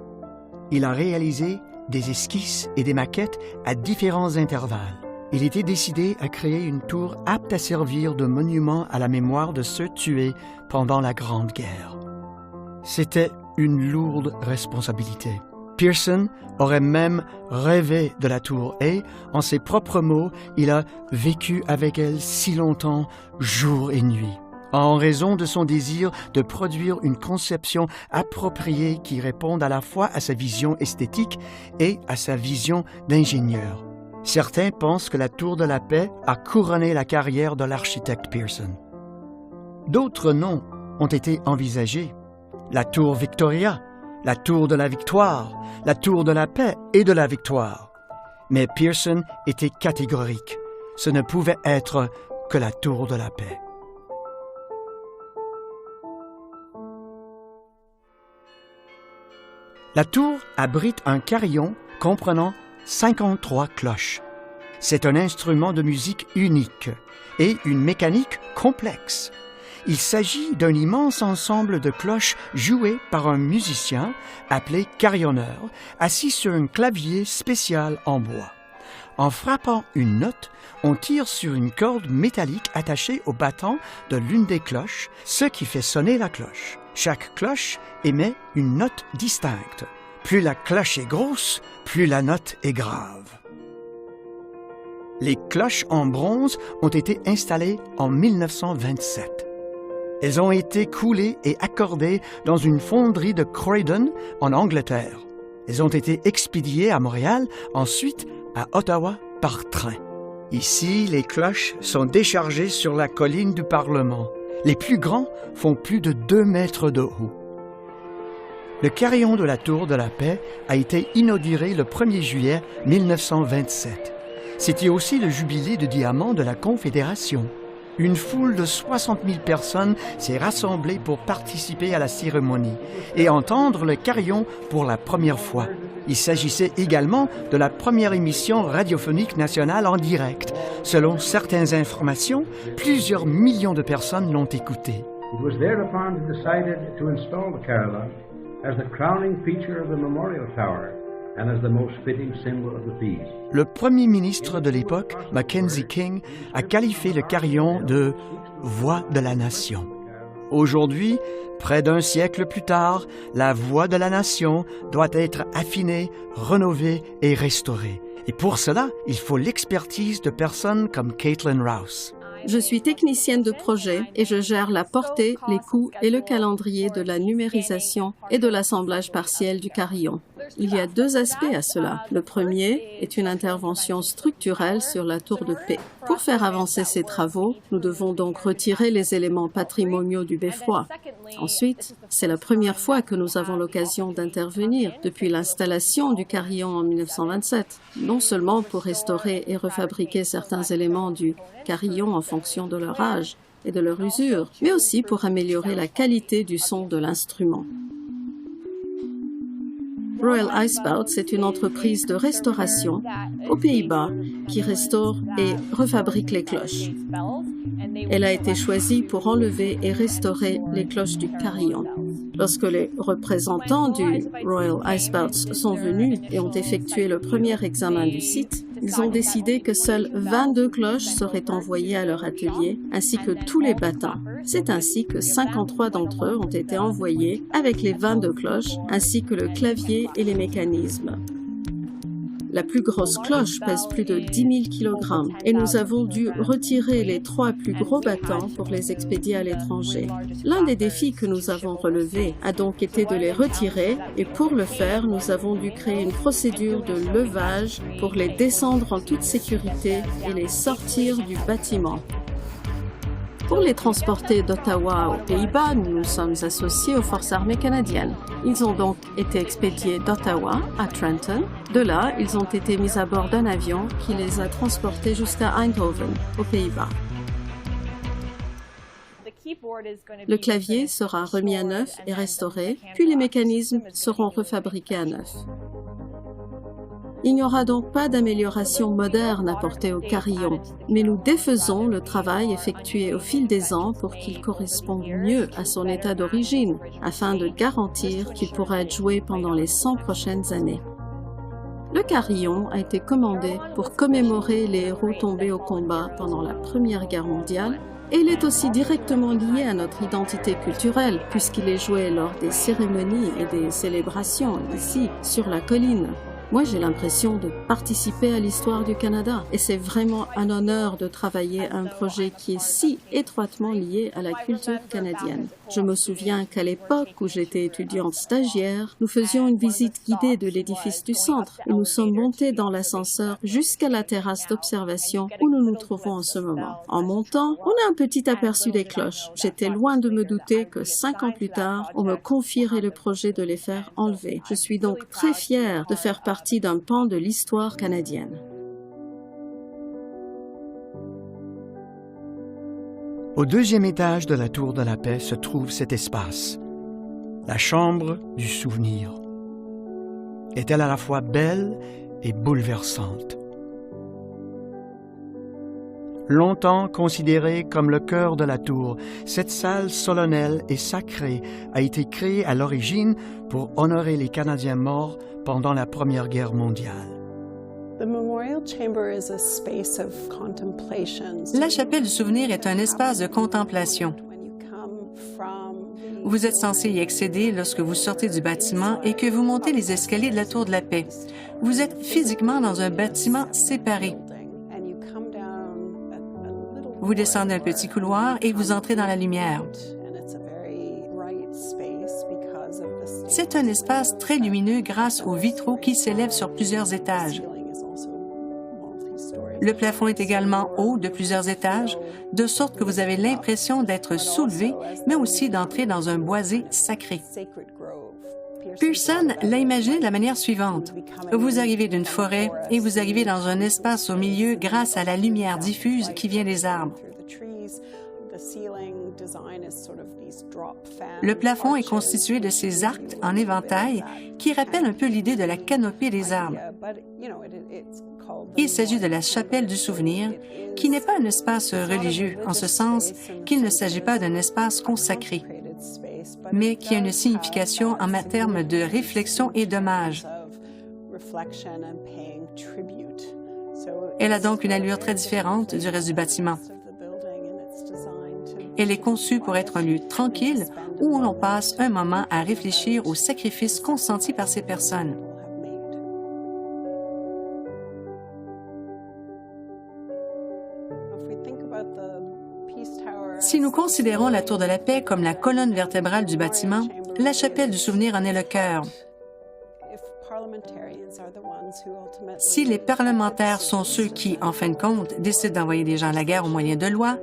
Il a réalisé des esquisses et des maquettes à différents intervalles. Il était décidé à créer une tour apte à servir de monument à la mémoire de ceux tués pendant la Grande Guerre. C'était une lourde responsabilité. Pearson aurait même rêvé de la tour et, en ses propres mots, il a vécu avec elle si longtemps, jour et nuit, en raison de son désir de produire une conception appropriée qui réponde à la fois à sa vision esthétique et à sa vision d'ingénieur. Certains pensent que la Tour de la Paix a couronné la carrière de l'architecte Pearson. D'autres noms ont été envisagés. La Tour Victoria, la Tour de la Victoire, la Tour de la Paix et de la Victoire. Mais Pearson était catégorique. Ce ne pouvait être que la Tour de la Paix. La tour abrite un carillon comprenant 53 cloches. C'est un instrument de musique unique et une mécanique complexe. Il s'agit d'un immense ensemble de cloches jouées par un musicien appelé carillonneur, assis sur un clavier spécial en bois. En frappant une note, on tire sur une corde métallique attachée au battant de l'une des cloches, ce qui fait sonner la cloche. Chaque cloche émet une note distincte. Plus la cloche est grosse, plus la note est grave. Les cloches en bronze ont été installées en 1927. Elles ont été coulées et accordées dans une fonderie de Croydon, en Angleterre. Elles ont été expédiées à Montréal, ensuite à Ottawa par train. Ici, les cloches sont déchargées sur la colline du Parlement. Les plus grands font plus de 2 mètres de haut. Le carillon de la Tour de la Paix a été inauguré le 1er juillet 1927. C'était aussi le jubilé de diamant de la Confédération. Une foule de 60 000 personnes s'est rassemblée pour participer à la cérémonie et entendre le carillon pour la première fois. Il s'agissait également de la première émission radiophonique nationale en direct. Selon certaines informations, plusieurs millions de personnes l'ont écouté. It was thereupon decided to install the carillon as the crowning feature of the memorial tower and as the most fitting symbol of the peace. Le premier ministre de l'époque, Mackenzie King, a qualifié le carillon de « voix de la nation ». Aujourd'hui, près d'un siècle plus tard, la voix de la nation doit être affinée, rénovée et restaurée. Et pour cela, il faut l'expertise de personnes comme Caitlin Rouse. Je suis technicienne de projet et je gère la portée, les coûts et le calendrier de la numérisation et de l'assemblage partiel du carillon. Il y a 2 aspects à cela. Le premier est une intervention structurelle sur la Tour de Paix. Pour faire avancer ces travaux, nous devons donc retirer les éléments patrimoniaux du beffroi. Ensuite, c'est la première fois que nous avons l'occasion d'intervenir depuis l'installation du carillon en 1927, non seulement pour restaurer et refabriquer certains éléments du carillon en fonction de leur âge et de leur usure, mais aussi pour améliorer la qualité du son de l'instrument. Royal Icebouts est une entreprise de restauration aux Pays-Bas qui restaure et refabrique les cloches. Elle a été choisie pour enlever et restaurer les cloches du carillon. Lorsque les représentants du Royal Icebelts sont venus et ont effectué le premier examen du site, ils ont décidé que seules 22 cloches seraient envoyées à leur atelier, ainsi que tous les battants. C'est ainsi que 53 d'entre eux ont été envoyés avec les 22 cloches, ainsi que le clavier et les mécanismes. La plus grosse cloche pèse plus de 10 000 kg et nous avons dû retirer les 3 plus gros battants pour les expédier à l'étranger. L'un des défis que nous avons relevés a donc été de les retirer et pour le faire, nous avons dû créer une procédure de levage pour les descendre en toute sécurité et les sortir du bâtiment. Pour les transporter d'Ottawa aux Pays-Bas, nous nous sommes associés aux Forces armées canadiennes. Ils ont donc été expédiés d'Ottawa à Trenton. De là, ils ont été mis à bord d'un avion qui les a transportés jusqu'à Eindhoven, aux Pays-Bas. Le clavier sera remis à neuf et restauré, puis les mécanismes seront refabriqués à neuf. Il n'y aura donc pas d'amélioration moderne apportée au carillon, mais nous défaisons le travail effectué au fil des ans pour qu'il corresponde mieux à son état d'origine, afin de garantir qu'il pourra être joué pendant les 100 prochaines années. Le carillon a été commandé pour commémorer les héros tombés au combat pendant la Première Guerre mondiale, et il est aussi directement lié à notre identité culturelle, puisqu'il est joué lors des cérémonies et des célébrations ici, sur la colline. Moi, j'ai l'impression de participer à l'histoire du Canada et c'est vraiment un honneur de travailler à un projet qui est si étroitement lié à la culture canadienne. Je me souviens qu'à l'époque où j'étais étudiante stagiaire, nous faisions une visite guidée de l'édifice du centre et nous sommes montés dans l'ascenseur jusqu'à la terrasse d'observation où nous nous trouvons en ce moment. En montant, on a un petit aperçu des cloches. J'étais loin de me douter que 5 ans plus tard, on me confierait le projet de les faire enlever. Je suis donc très fière de faire partie d'un pan de l'histoire canadienne. Au deuxième étage de la Tour de la Paix se trouve cet espace, la chambre du souvenir. Est-elle à la fois belle et bouleversante? Longtemps considérée comme le cœur de la tour, cette salle solennelle et sacrée a été créée à l'origine pour honorer les Canadiens morts pendant la Première Guerre mondiale. La chapelle du souvenir est un espace de contemplation. Vous êtes censé y accéder lorsque vous sortez du bâtiment et que vous montez les escaliers de la Tour de la Paix. Vous êtes physiquement dans un bâtiment séparé. Vous descendez un petit couloir et vous entrez dans la lumière. C'est un espace très lumineux grâce aux vitraux qui s'élèvent sur plusieurs étages. Le plafond est également haut de plusieurs étages, de sorte que vous avez l'impression d'être soulevé, mais aussi d'entrer dans un boisé sacré. Pearson l'a imaginé de la manière suivante. Vous arrivez d'une forêt et vous arrivez dans un espace au milieu grâce à la lumière diffuse qui vient des arbres. Le plafond est constitué de ces arcs en éventail qui rappellent un peu l'idée de la canopée des arbres. Il s'agit de la chapelle du souvenir, qui n'est pas un espace religieux, en ce sens qu'il ne s'agit pas d'un espace consacré, mais qui a une signification en termes de réflexion et d'hommage. Elle a donc une allure très différente du reste du bâtiment. Elle est conçue pour être un lieu tranquille où l'on passe un moment à réfléchir aux sacrifices consentis par ces personnes. Si nous considérons la Tour de la Paix comme la colonne vertébrale du bâtiment, la chapelle du souvenir en est le cœur. Si les parlementaires sont ceux qui, en fin de compte, décident d'envoyer des gens à la guerre au moyen de loi,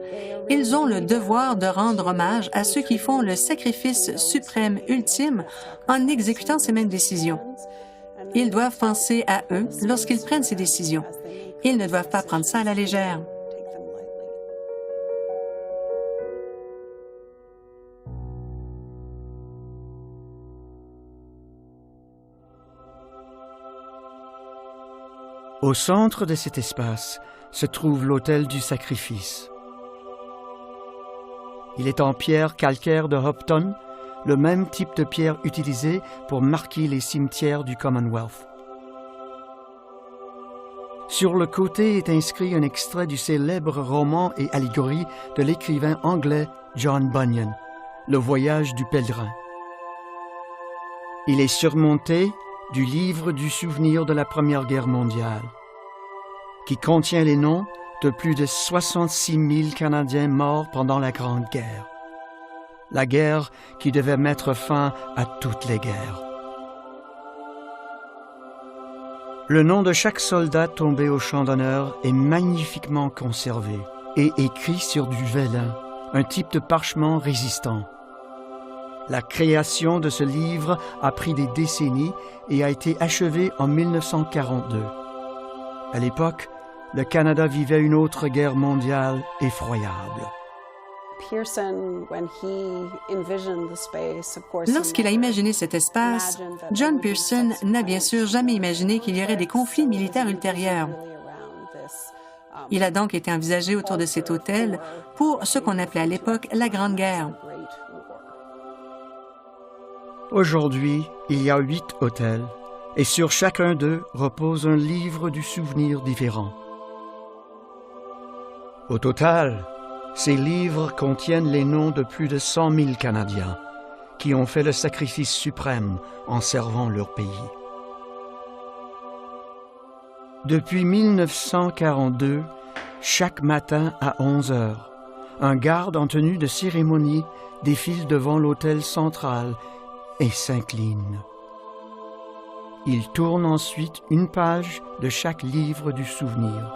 ils ont le devoir de rendre hommage à ceux qui font le sacrifice suprême ultime en exécutant ces mêmes décisions. Ils doivent penser à eux lorsqu'ils prennent ces décisions. Ils ne doivent pas prendre ça à la légère. Au centre de cet espace se trouve l'autel du sacrifice. Il est en pierre calcaire de Hopton, le même type de pierre utilisé pour marquer les cimetières du Commonwealth. Sur le côté est inscrit un extrait du célèbre roman et allégorie de l'écrivain anglais John Bunyan, Le voyage du pèlerin. Il est surmonté du livre du souvenir de la Première Guerre mondiale, qui contient les noms de plus de 66 000 Canadiens morts pendant la Grande Guerre. La guerre qui devait mettre fin à toutes les guerres. Le nom de chaque soldat tombé au champ d'honneur est magnifiquement conservé et écrit sur du vélin, un type de parchemin résistant. La création de ce livre a pris des décennies et a été achevée en 1942. À l'époque, le Canada vivait une autre guerre mondiale effroyable. Lorsqu'il a imaginé cet espace, John Pearson n'a bien sûr jamais imaginé qu'il y aurait des conflits militaires ultérieurs. Il a donc été envisagé autour de cet hôtel pour ce qu'on appelait à l'époque la Grande Guerre. Aujourd'hui, il y a 8 hôtels et sur chacun d'eux repose un livre du souvenir différent. Au total, ces livres contiennent les noms de plus de 100 000 Canadiens qui ont fait le sacrifice suprême en servant leur pays. Depuis 1942, chaque matin à 11 heures, un garde en tenue de cérémonie défile devant l'hôtel central et s'incline. Il tourne ensuite une page de chaque livre du souvenir.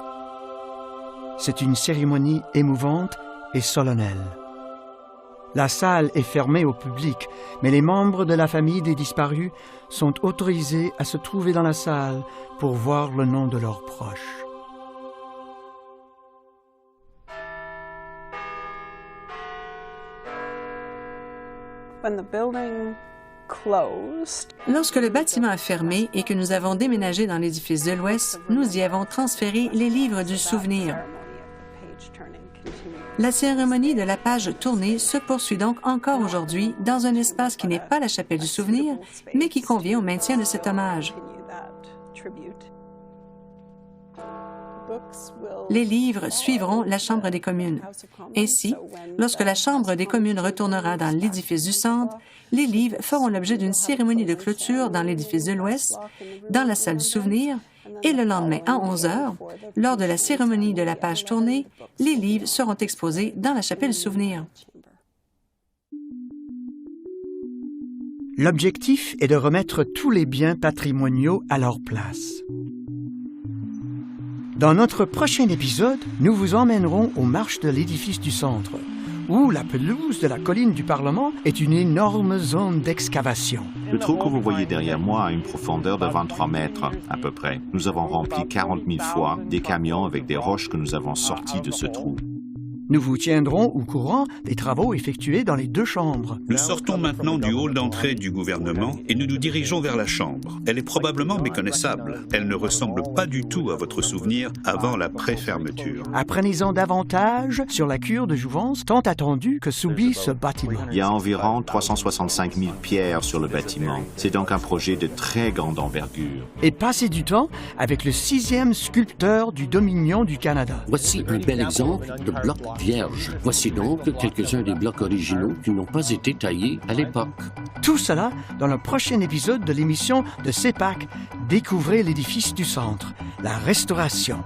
C'est une cérémonie émouvante et solennelle. La salle est fermée au public, mais les membres de la famille des disparus sont autorisés à se trouver dans la salle pour voir le nom de leurs proches. Lorsque le bâtiment a fermé et que nous avons déménagé dans l'édifice de l'Ouest, nous y avons transféré les livres du souvenir. La cérémonie de la page tournée se poursuit donc encore aujourd'hui dans un espace qui n'est pas la chapelle du souvenir, mais qui convient au maintien de cet hommage. Les livres suivront la Chambre des communes. Ainsi, lorsque la Chambre des communes retournera dans l'édifice du centre, les livres feront l'objet d'une cérémonie de clôture dans l'édifice de l'Ouest, dans la salle du souvenir, et le lendemain à 11 heures, lors de la cérémonie de la page tournée, les livres seront exposés dans la chapelle du souvenir. L'objectif est de remettre tous les biens patrimoniaux à leur place. Dans notre prochain épisode, nous vous emmènerons aux marches de l'édifice du centre, où la pelouse de la colline du Parlement est une énorme zone d'excavation. Le trou que vous voyez derrière moi a une profondeur de 23 mètres, à peu près. Nous avons rempli 40 000 fois des camions avec des roches que nous avons sorties de ce trou. Nous vous tiendrons au courant des travaux effectués dans les 2 chambres. Nous sortons maintenant du hall d'entrée du gouvernement et nous nous dirigeons vers la chambre. Elle est probablement méconnaissable. Elle ne ressemble pas du tout à votre souvenir avant la pré-fermeture. Apprenez-en davantage sur la cure de jouvence tant attendue que subit ce bâtiment. Il y a environ 365 000 pierres sur le bâtiment. C'est donc un projet de très grande envergure. Et passez du temps avec le 6e sculpteur du Dominion du Canada. Voici un bel exemple de bloc vierge. Voici donc quelques-uns des blocs originaux qui n'ont pas été taillés à l'époque. Tout cela dans le prochain épisode de l'émission de CEPAC, Découvrez l'édifice du centre, la restauration.